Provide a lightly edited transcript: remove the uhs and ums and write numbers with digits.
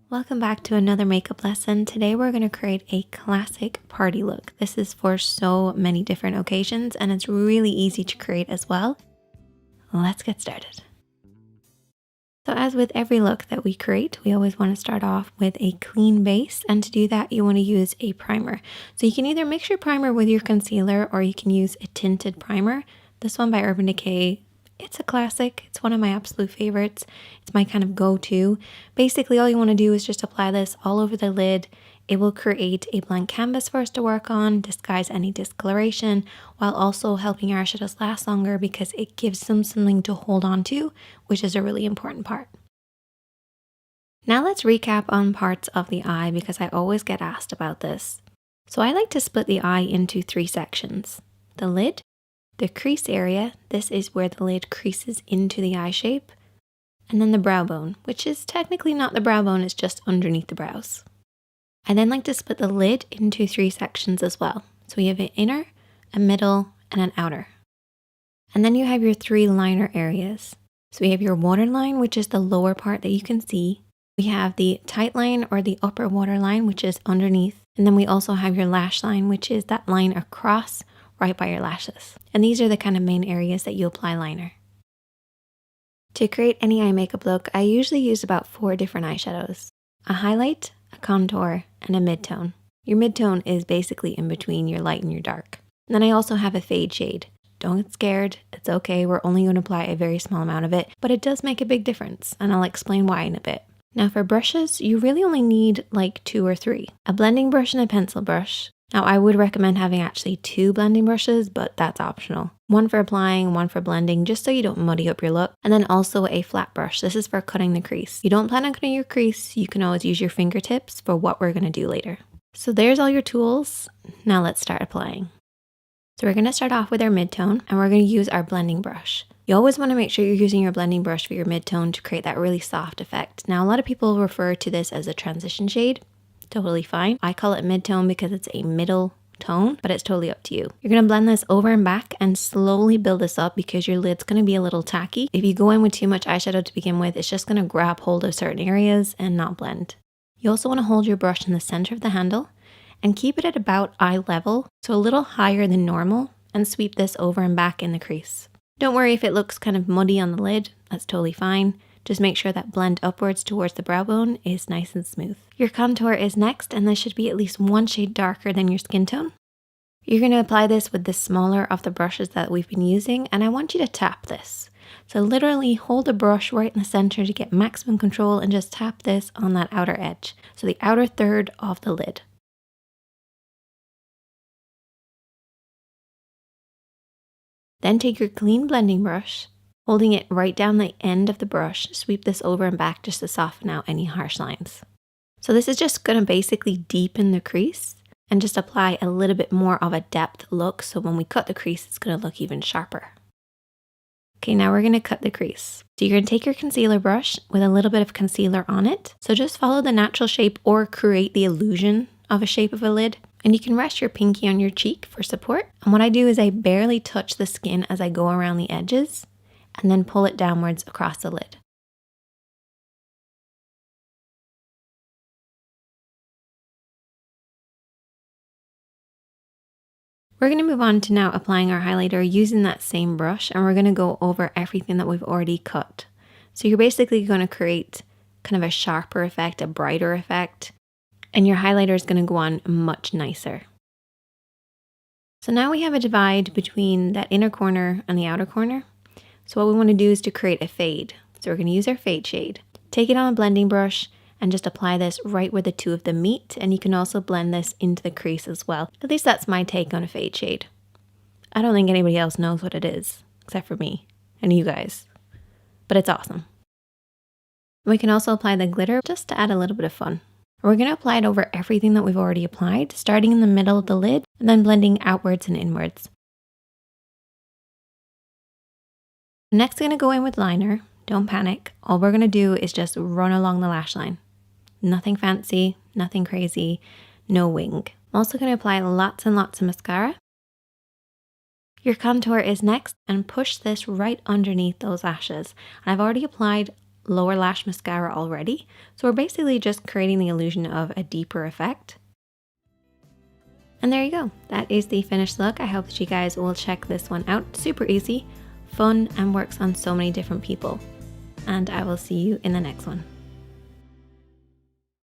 Welcome back to another makeup lesson. Today we're going to create a classic party look. This is for so many different occasions and it's really easy to create as well. Let's get started. So as with every look that we create, we always want to start off with a clean base, and to do that you want to use a primer. So you can either mix your primer with your concealer or you can use a tinted primer. This one by Urban Decay, it's a classic. It's one of my absolute favorites. It's my kind of go-to. Basically, all you want to do is just apply this all over the lid. It will create a blank canvas for us to work on, disguise any discoloration, while also helping our eyeshadows last longer because it gives them something to hold on to, which is a really important part. Now let's recap on parts of the eye because I always get asked about this. So I like to split the eye into 3 sections. The lid, the crease area, this is where the lid creases into the eye shape, and then the brow bone, which is technically not the brow bone, it's just underneath the brows. I then like to split the lid into 3 sections as well. So we have an inner, a middle, and an outer. And then you have your 3 liner areas. So we have your waterline, which is the lower part that you can see. We have the tight line or the upper waterline, which is underneath. And then we also have your lash line, which is that line across right by your lashes. And these are the kind of main areas that you apply liner. To create any eye makeup look, I usually use about 4 different eyeshadows. A highlight, a contour, and a midtone. Your midtone is basically in between your light and your dark. And then I also have a fade shade. Don't get scared, it's okay, we're only going to apply a very small amount of it, but it does make a big difference, and I'll explain why in a bit. Now for brushes, you really only need like 2 or 3. A blending brush and a pencil brush. Now I would recommend having actually 2 blending brushes, but that's optional. One for applying, one for blending, just so you don't muddy up your look. And then also a flat brush. This is for cutting the crease. You don't plan on cutting your crease, you can always use your fingertips for what we're gonna do later. So there's all your tools. Now let's start applying. So we're gonna start off with our midtone and we're gonna use our blending brush. You always wanna make sure you're using your blending brush for your midtone to create that really soft effect. Now a lot of people refer to this as a transition shade. Totally fine. I call it midtone because it's a middle tone, but it's totally up to you. You're going to blend this over and back and slowly build this up because your lid's going to be a little tacky. If you go in with too much eyeshadow to begin with, it's just going to grab hold of certain areas and not blend. You also want to hold your brush in the center of the handle and keep it at about eye level, so a little higher than normal, and sweep this over and back in the crease. Don't worry if it looks kind of muddy on the lid, that's totally fine. Just make sure that blend upwards towards the brow bone is nice and smooth. Your contour is next, and this should be at least 1 shade darker than your skin tone. You're going to apply this with the smaller of the brushes that we've been using, and I want you to tap this. So literally hold the brush right in the center to get maximum control and just tap this on that outer edge. So the outer third of the lid. Then take your clean blending brush, holding it right down the end of the brush, sweep this over and back just to soften out any harsh lines. So this is just going to basically deepen the crease and just apply a little bit more of a depth look, so when we cut the crease, it's going to look even sharper. Okay, now we're going to cut the crease. So you're going to take your concealer brush with a little bit of concealer on it. So just follow the natural shape or create the illusion of a shape of a lid. And you can rest your pinky on your cheek for support. And what I do is I barely touch the skin as I go around the edges, and then pull it downwards across the lid. We're going to move on to now applying our highlighter using that same brush, and we're going to go over everything that we've already cut. So you're basically going to create kind of a sharper effect, a brighter effect, and your highlighter is going to go on much nicer. So now we have a divide between that inner corner and the outer corner. So what we want to do is to create a fade. So we're going to use our fade shade. Take it on a blending brush and just apply this right where the 2 of them meet. And you can also blend this into the crease as well. At least that's my take on a fade shade. I don't think anybody else knows what it is, except for me and you guys. But it's awesome. We can also apply the glitter just to add a little bit of fun. We're going to apply it over everything that we've already applied, starting in the middle of the lid and then blending outwards and inwards. Next, I'm going to go in with liner. Don't panic. All we're going to do is just run along the lash line. Nothing fancy, nothing crazy, no wing. I'm also going to apply lots and lots of mascara. Your contour is next, and push this right underneath those lashes. And I've already applied lower lash mascara already. So we're basically just creating the illusion of a deeper effect. And there you go. That is the finished look. I hope that you guys will check this one out. Super easy, fun, and works on so many different people. And I will see you in the next one.